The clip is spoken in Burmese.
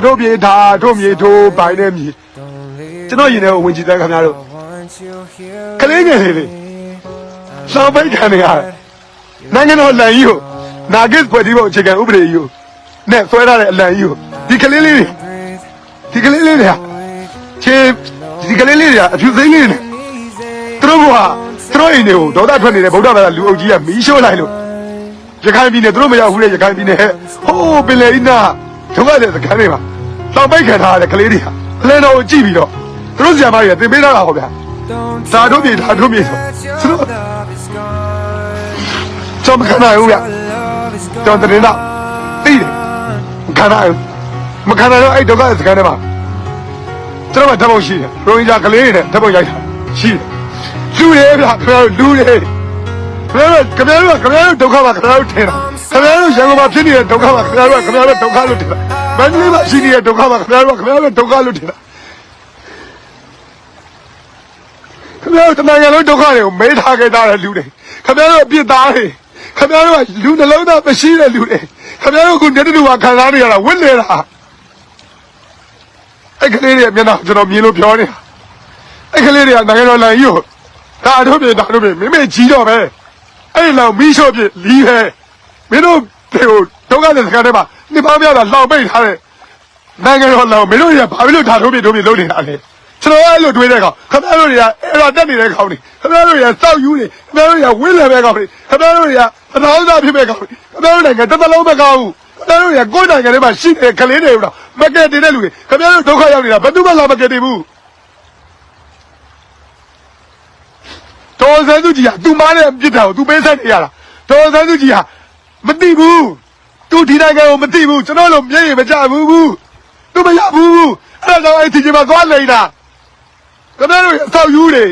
တို့ပြေထားတို့မြေထိုးပိုင်းနေမြေကျွန်တော်ရင်ထဲကိုဝင်ကြည့်တဲ့ခင်ဗျားတို့ကလေးငယ်လေးစောင်းပိတ်ခံနေရတယ်နိုင်ငံတော်လန်ကြီးကိုနာဂစ်ဖွဲ့စည်းပုံအခြေခံဥပဒေကြီးကိုနဲ့ဆွဲထားတဲ့အလံကြီးကိုဒီကလေးလေးတွေဒီကလေးလေးတွေဟာချင်းဒီကလေးလေးတွေဟာအဖြူစိမ့်လေးတွေသူတို့ကသူတို့အိမ်တွေကိုဒေါသထွက်နေတဲ့ဗုဒ္ဓဘာသာလူအုပ်ကြီးကမီးရှို့လိုက်လို့ရခိုင်ပြည်နယ်သူတို့မရောက်ဘူးလေရခိုင်ပြည်နယ်ဟိုးပင်လယ်ကြီးနာဒုက္ခတဲ့စခန်းတွေမှာစောင်းပိတ်ခံထားရတဲ့ကလေးတွေဟာအလံတော်ကိုကြည့်ပြီးတော့သူတို့ဆရာမတွေကသင်ပေးထားတာဟောဗျာဒါတို့ပြေဆိုသူတို့ကျွန်မခံနိုင်ဘူးဗျကျွန်တော်တင်တော့သိတယ်မခံနိုင်တော့အဲ့ဒုက္ခစခန်းထဲမှာကျွန်တော်ကဓာတ်ပုံရှိတယ်ရိုဟင်ဂျာကလေးတွေနဲ့ဓာတ်ပုံရိုက်တာရှိတယ်လူတွေဗျခင်ဗျားတို့လူတွေခင်ဗျားတို့ဒုက္ခပါခင်ဗျားတို့ထင်တာခင်ဗျားတို့ရန်ကုန်မှာဖြစ်နေတဲ့ဒုက္ခပါခင်ဗျားတို့ဒုက္ခလို့ထင်တာမန္တလေးမှာရှိနေတဲ့ဒုက္ခပါခင်ဗျားတို့ဒုက္ခလို့ထင်တာခင်ဗျားတို့တမန်တော်ဒုက္ခတွေကိုမေးထားခဲ့တာလူတွေခင်ဗျားတို့အပြစ်သားတွေခင်ဗျားတို့ကလူနှလုံးသားမရှိတဲ့လူတွေခင်ဗျားတို့ကနေတူကခံစားနေရတာဝင့်နေတာအဲ့ကလေးတွေမျက်နှာကျွန်တော်မြင်လို့ပြောနေတာအဲ့ကလေးတွေကနိုင်ငံတော်လန်ကြီးကိုဒါတို့ပြေမိမေကြီးတော့ပဲအဲ့လောက်မီးရှို့ပြလီးပဲမင်းတို့တွေကိုဒုက္ခတဲ့စကားတွေမှာနှစ်ပေါင်းများစွာလောင်ပိတ်ထားတဲ့နိုင်ငံတော်လန်မင်းတို့တွေကဘာလို့ဒါတို့ပြေလုပ်နေတာလဲကျွန်တော်အဲ့လိုတွေးတဲ့ကောင်ခင်ဗျားတို့တွေကအဲ့တော့တက်နေတဲ့ကောင်တွေခင်ဗျားတို့တွေကစောက်ယူနေခင်ဗျားတို့တွေကဝင်းလည်ပဲကောင်တွေခင်ဗျားတို့တွေကသနာဥစားဖြစ်ပဲကောင်တွေခင်ဗျားတို့နိုင်ငံတစ်သလုံးမကောင်းဘူးခင်ဗျားတို့တွေကကိုယ်နိုင်ငံထဲမှာရှိတဲ့ကလေးတွေတော့မကဲတင်တဲ့လူတွေခင်ဗျားတို့ဒုက္ခရောက်နေတာဘယ်သူမှလာမကဲတင်ဘူးတော်စံသူကြီးကသူ့မားနဲ့ပြစ်တာကိုသူပေးဆက်နေရတာတော်စံသူကြီးကမသိဘူးသူဒီနိုင်ငံကိုမသိဘူးကျွန်တော်တို့မျက်ရည်မကျဘူးသူမရဘူးအဲ့ဒါကြောင့်အဲ့ဒီချိန်မှာသွားနေတာခင်ဗျားတို့အဆောက်ယူတွေ